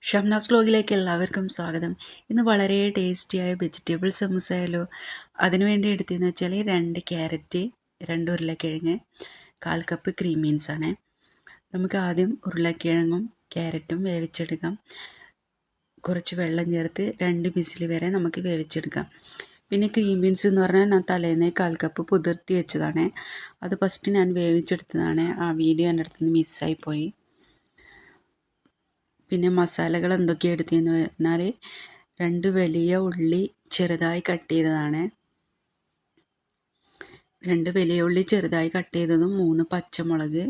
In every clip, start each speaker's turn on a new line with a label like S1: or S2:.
S1: ഷംനാസ് വ്ലോഗിലേക്ക് എല്ലാവർക്കും സ്വാഗതം. ഇന്ന് വളരെ ടേസ്റ്റിയായ വെജിറ്റബിൾ സമൂസയായാലോ. അതിനുവേണ്ടി എടുത്തതെന്ന് വെച്ചാൽ 2 ക്യാരറ്റ്, 2 ഉരുളക്കിഴങ്ങ്, 1/4 കപ്പ് ക്രീം ബീൻസാണ്. നമുക്ക് ആദ്യം ഉരുളക്കിഴങ്ങും ക്യാരറ്റും വേവിച്ചെടുക്കാം. കുറച്ച് വെള്ളം ചേർത്ത് 2 വിസിൽ വരെ നമുക്ക് വേവിച്ചെടുക്കാം. പിന്നെ ക്രീം ബീൻസ് എന്ന് പറഞ്ഞാൽ ഞാൻ തലേന്ന് 1/4 കപ്പ് കുതിർത്തി വെച്ചതാണ്. അത് ഫസ്റ്റ് ഞാൻ വേവിച്ചെടുത്തതാണ്. ആ വീഡിയോ എൻ്റെ അടുത്ത് നിന്ന് മിസ്സായിപ്പോയി. പിന്നെ മസാലകൾ എന്തൊക്കെയാണ് എടുത്തതെന്ന് പറഞ്ഞാൽ 2 വലിയ ഉള്ളി ചെറുതായി കട്ട് ചെയ്തതാണ്. 2 വലിയ ഉള്ളി ചെറുതായി കട്ട് ചെയ്തതും 3 പച്ചമുളക്,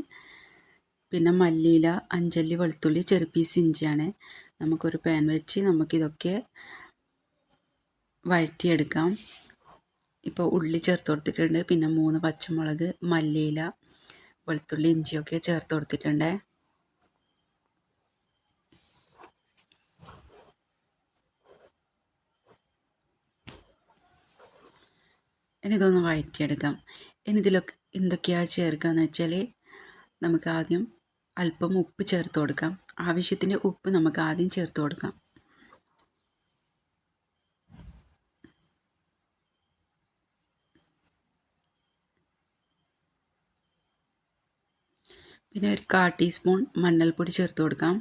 S1: പിന്നെ മല്ലിയില, 5 അല്ലി വെളുത്തുള്ളി, ചെറു പീസ് ഇഞ്ചിയാണ്. നമുക്കൊരു പാൻ വെച്ച് നമുക്കിതൊക്കെ വഴറ്റിയെടുക്കാം. ഇപ്പോൾ ഉള്ളി ചേർത്ത് കൊടുത്തിട്ടുണ്ട്. പിന്നെ 3 പച്ചമുളക്, മല്ലിയില, വെളുത്തുള്ളി, ഇഞ്ചിയൊക്കെ ചേർത്ത് കൊടുത്തിട്ടുണ്ട്. ഇനി ഇതൊന്ന് വഴറ്റിയെടുക്കാം. ഇനി ഇതിലൊക്കെ എന്തൊക്കെയാണ് ചേർക്കുകയെന്ന് വെച്ചാൽ നമുക്ക് ആദ്യം അല്പം ഉപ്പ് ചേർത്ത് കൊടുക്കാം. ആവശ്യത്തിന് ഉപ്പ് നമുക്ക് ആദ്യം ചേർത്ത് കൊടുക്കാം. പിന്നെ ഒരു 1/4 ടീസ്പൂൺ മഞ്ഞൾപ്പൊടി ചേർത്ത് കൊടുക്കാം.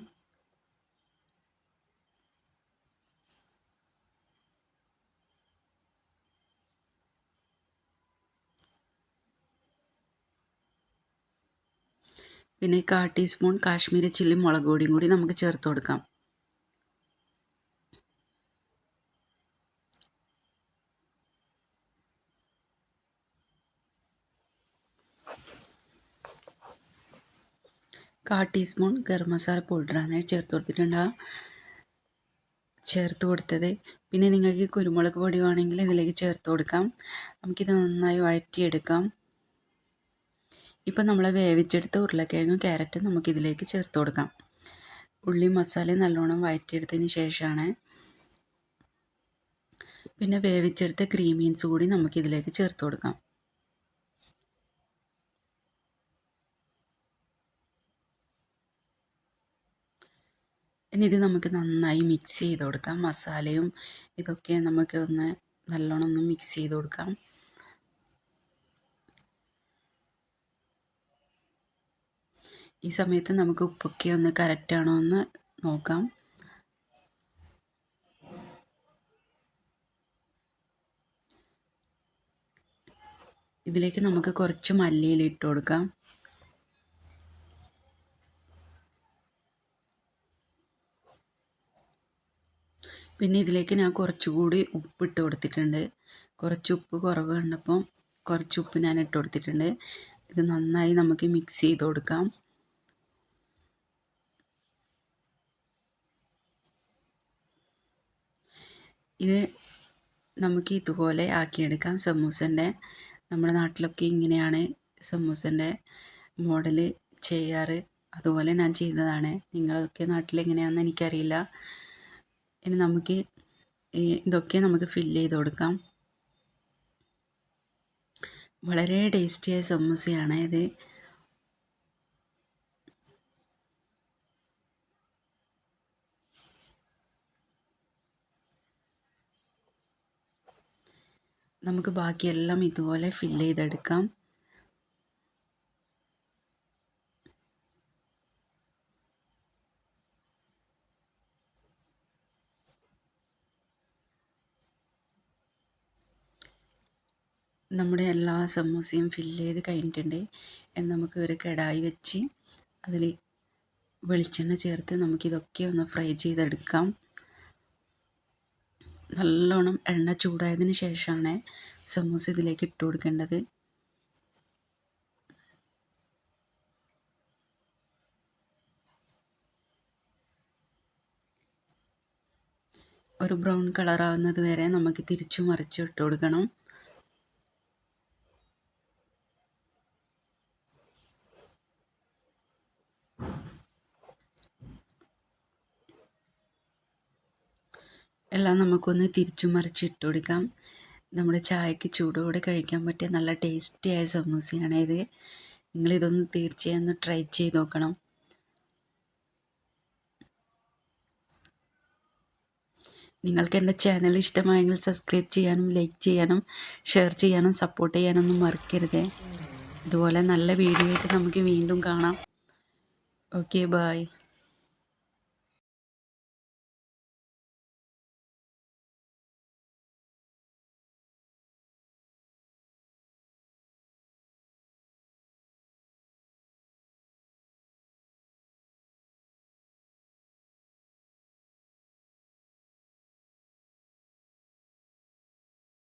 S1: പിന്നെ 1/4 ടീസ്പൂൺ കാശ്മീരി ചില്ലി മുളക് പൊടിയും കൂടി നമുക്ക് ചേർത്ത് കൊടുക്കാം. കാൽ ടീസ്പൂൺ ഗരം മസാല പൗഡറാണ് ചേർത്ത് കൊടുത്തത്. പിന്നെ നിങ്ങൾക്ക് കുരുമുളക് പൊടി വേണമെങ്കിൽ ഇതിലേക്ക് ചേർത്ത് കൊടുക്കാം. നമുക്കിത് നന്നായി വഴറ്റിയെടുക്കാം. ഇപ്പം നമ്മൾ വേവിച്ചെടുത്ത ഉരുളക്കിഴങ്ങും ക്യാരറ്റും നമുക്കിതിലേക്ക് ചേർത്ത് കൊടുക്കാം. ഉള്ളി മസാലയും നല്ലോണം വഴറ്റിയെടുത്തതിന് ശേഷമാണ് പിന്നെ വേവിച്ചെടുത്ത ക്രീം ബീൻസ് കൂടി നമുക്കിതിലേക്ക് ചേർത്ത് കൊടുക്കാം. ഇനി ഇത് നമുക്ക് നന്നായി മിക്സ് ചെയ്ത് കൊടുക്കാം. മസാലയും ഇതൊക്കെ നമുക്ക് നല്ലോണം ഒന്ന് മിക്സ് ചെയ്ത് കൊടുക്കാം. ഈ സമയത്ത് നമുക്ക് ഉപ്പൊക്കെ ഒന്ന് കറക്റ്റാണോ എന്ന് നോക്കാം. ഇതിലേക്ക് നമുക്ക് കുറച്ച് മല്ലിയില ഇട്ട് കൊടുക്കാം. പിന്നെ ഇതിലേക്ക് ഞാൻ കുറച്ചുകൂടി ഉപ്പ് ഇട്ട് കൊടുത്തിട്ടുണ്ട്. കുറച്ച് ഉപ്പ് കുറവ് കണ്ടപ്പോൾ കുറച്ച് ഉപ്പ് ഞാൻ ഇട്ട് കൊടുത്തിട്ടുണ്ട്. ഇത് നന്നായി നമുക്ക് മിക്സ് ചെയ്ത് കൊടുക്കാം. ഇത് നമുക്ക് ഇതുപോലെ ആക്കിയെടുക്കാം. സമൂസൻ്റെ നമ്മുടെ നാട്ടിലൊക്കെ ഇങ്ങനെയാണ് സമൂസൻ്റെ മോഡൽ ചെയ്യാറ്. അതുപോലെ ഞാൻ ചെയ്തതാണ്. നിങ്ങളൊക്കെ നാട്ടിലെങ്ങനെയാണെന്ന് എനിക്കറിയില്ല. ഇനി നമുക്ക് ഇതൊക്കെ നമുക്ക് ഫില്ല് ചെയ്ത് കൊടുക്കാം. വളരെ ടേസ്റ്റിയായ സമൂസയാണ് ഇത്. നമുക്ക് ബാക്കിയെല്ലാം ഇതുപോലെ ഫില്ല് ചെയ്തെടുക്കാം. നമ്മുടെ എല്ലാ സമൂസയും ഫില്ല് ചെയ്ത് കഴിഞ്ഞിട്ടുണ്ട്. നമുക്ക് ഒരു കടായി വെച്ച് അതിൽ വെളിച്ചെണ്ണ ചേർത്ത് നമുക്കിതൊക്കെ ഒന്ന് ഫ്രൈ ചെയ്തെടുക്കാം. നല്ലോണം എണ്ണ ചൂടായതിന് ശേഷമാണ് സമൂസ ഇതിലേക്ക് ഇട്ട് കൊടുക്കേണ്ടത്. ഒരു ബ്രൗൺ കളറാവുന്നത് വരെ നമുക്ക് തിരിച്ചു മറിച്ച് ഇട്ട് കൊടുക്കണം. എല്ലാം നമുക്കൊന്ന് തിരിച്ചു മറിച്ച് ഇട്ട് കൊടുക്കാം. നമ്മുടെ ചായക്ക് ചൂടോടെ കഴിക്കാൻ പറ്റിയ നല്ല ടേസ്റ്റിയായ സമൂസയാണ് ഇത്. നിങ്ങളിതൊന്ന് തീർച്ചയായും ഒന്ന് ട്രൈ ചെയ്ത് നോക്കണം. നിങ്ങൾക്ക് എൻ്റെ ചാനൽ ഇഷ്ടമായെങ്കിൽ സബ്സ്ക്രൈബ് ചെയ്യാനും ലൈക്ക് ചെയ്യാനും ഷെയർ ചെയ്യാനും സപ്പോർട്ട് ചെയ്യാനൊന്നും മറക്കരുതേ. ഇതുപോലെ നല്ല വീഡിയോ ആയിട്ട് നമുക്ക് വീണ്ടും കാണാം. Okay, by.